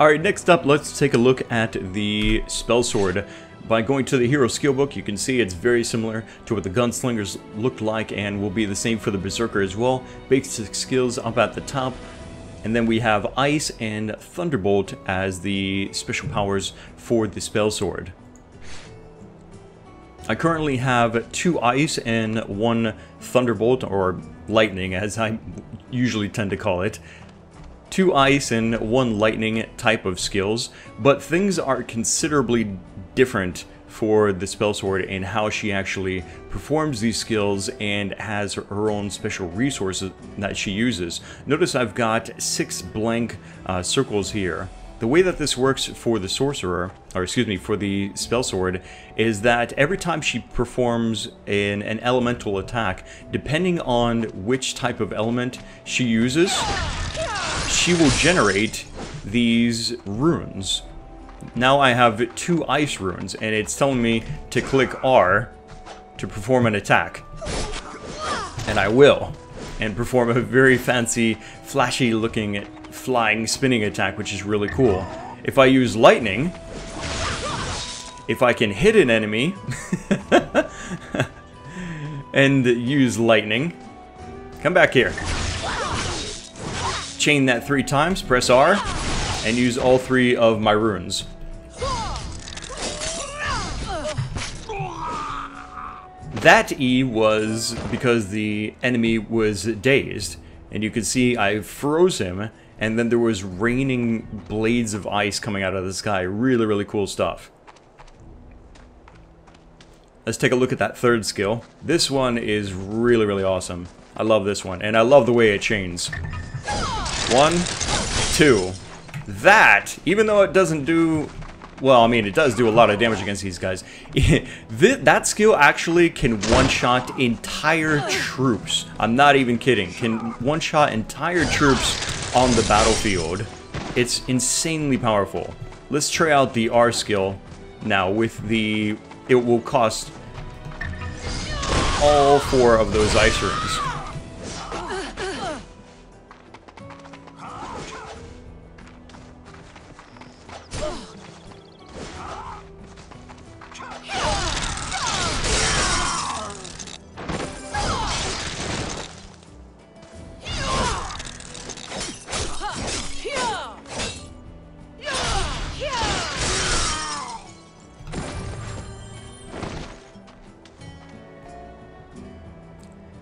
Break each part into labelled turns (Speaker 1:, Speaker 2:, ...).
Speaker 1: Alright, next up, let's take a look at the spell sword. By going to the hero skill book, you can see it's very similar to what the gunslingers looked like and will be the same for the berserker as well. Basic skills up at the top. And then we have Ice and Thunderbolt as the special powers for the spell sword. I currently have 2 Ice and 1 Thunderbolt, or Lightning as I usually tend to call it. 2 Ice and 1 Lightning type of skills, but things are considerably different for the spell sword in how she actually performs these skills and has her own special resources that she uses. Notice I've got 6 blank circles here. The way that this works for the sorcerer, or excuse me, for the spell sword, is that every time she performs an elemental attack, depending on which type of element she uses, she will generate these runes. Now I have 2 ice runes, and it's telling me to click R to perform an attack. And I will. And perform a very fancy, flashy looking, flying, spinning attack, which is really cool. If I use lightning, if I can hit an enemy, and use lightning, come back here. Chain that 3 times, press R, and use all 3 of my runes. That E was because the enemy was dazed, and you can see I froze him, and then there was raining blades of ice coming out of the sky. Really, really cool stuff. Let's take a look at that 3rd skill. This one is really, really awesome. I love this one, and I love the way it chains. 1, 2. That, even though it doesn't do... Well, I mean, it does do a lot of damage against these guys. That skill actually can one-shot entire troops. I'm not even kidding. Can one-shot entire troops on the battlefield. It's insanely powerful. Let's try out the R skill now with the... It will cost all 4 of those ice runes.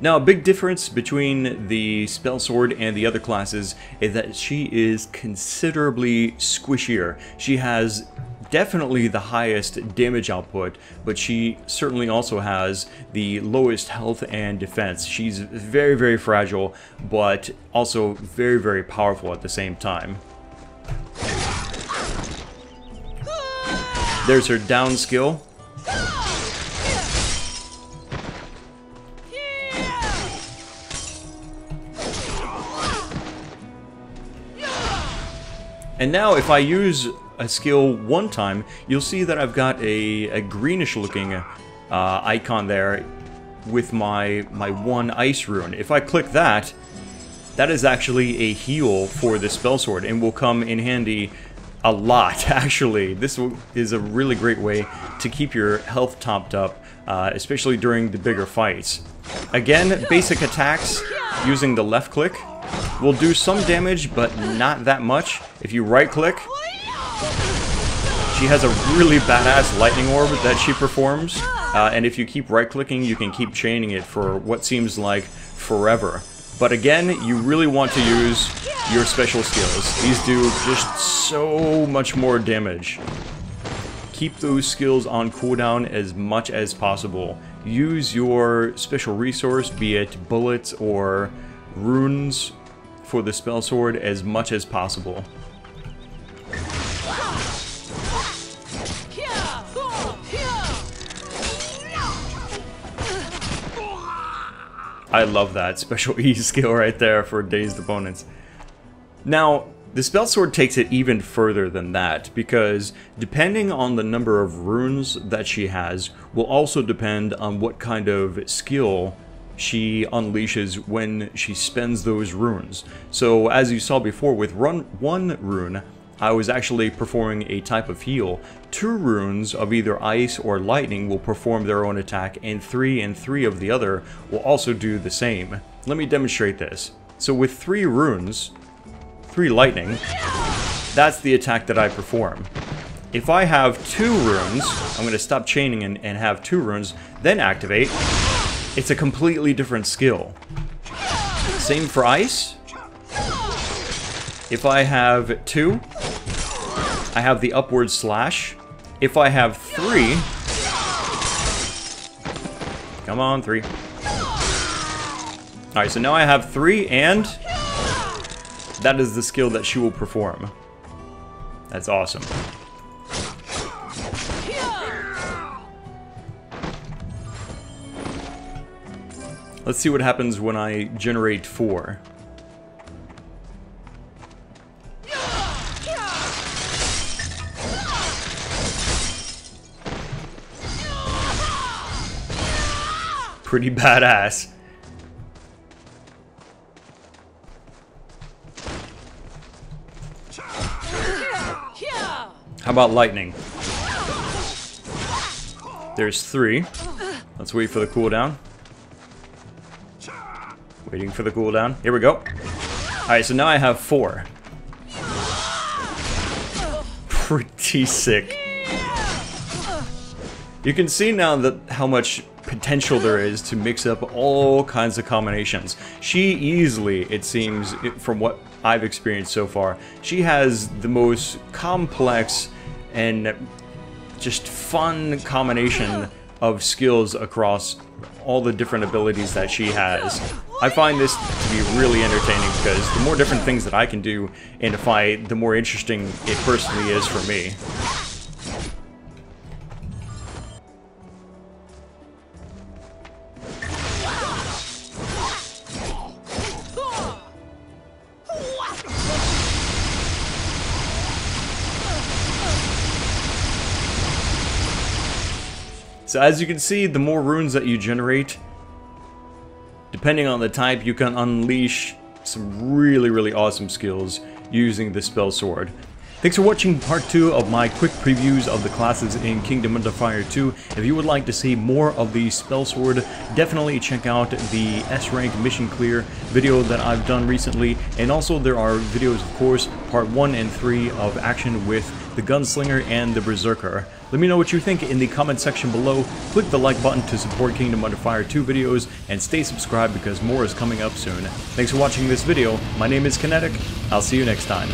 Speaker 1: Now, a big difference between the spell sword and the other classes is that she is considerably squishier. She has definitely the highest damage output, but she certainly also has the lowest health and defense. She's very, very fragile, but also very, very powerful at the same time. There's her down skill. And now if I use a skill 1 time, you'll see that I've got a greenish looking icon there with my 1 ice rune. If I click that, that is actually a heal for the spell sword and will come in handy a lot, actually. This is a really great way to keep your health topped up, especially during the bigger fights. Again, basic attacks using the left click will do some damage, but not that much. If you right click, she has a really badass lightning orb that she performs, and if you keep right clicking, you can keep chaining it for what seems like forever. But again, you really want to use your special skills. These do just so much more damage. Keep those skills on cooldown as much as possible. Use your special resource, be it bullets or runes, for the spell sword as much as possible. I love that special E skill right there for dazed opponents. Now, the spell sword takes it even further than that, because depending on the number of runes that she has will also depend on what kind of skill she unleashes when she spends those runes. So as you saw before, with one rune, I was actually performing a type of heal. 2 runes of either ice or lightning will perform their own attack, and 3 of the other will also do the same. Let me demonstrate this. So with 3 runes, 3 lightning, that's the attack that I perform. If I have 2 runes, I'm going to stop chaining and have 2 runes, then activate, it's a completely different skill. Same for ice. If I have 2, I have the upward slash. If I have 3, come on, 3. Alright, so now I have 3, and that is the skill that she will perform. That's awesome. Let's see what happens when I generate 4. Pretty badass. How about lightning? There's 3. Let's wait for the cooldown. Waiting for the cooldown. Here we go. Alright, so now I have 4. Pretty sick. You can see now that how much potential there is to mix up all kinds of combinations. She easily, it seems, from what I've experienced so far, she has the most complex and just fun combination of skills across all the different abilities that she has. I find this to be really entertaining because the more different things that I can do in a fight, the more interesting it personally is for me. So as you can see, the more runes that you generate, depending on the type, you can unleash some really awesome skills using the spell sword. Thanks for watching part 2 of my quick previews of the classes in Kingdom Under Fire 2. If you would like to see more of the spell sword, definitely check out the S-rank mission clear video that I've done recently. And also there are videos, of course, part 1 and 3 of action with the Gunslinger and the Berserker. Let me know what you think in the comment section below. Click the like button to support Kingdom Under Fire 2 videos, and stay subscribed because more is coming up soon. Thanks for watching this video. My name is Kinetic. I'll see you next time.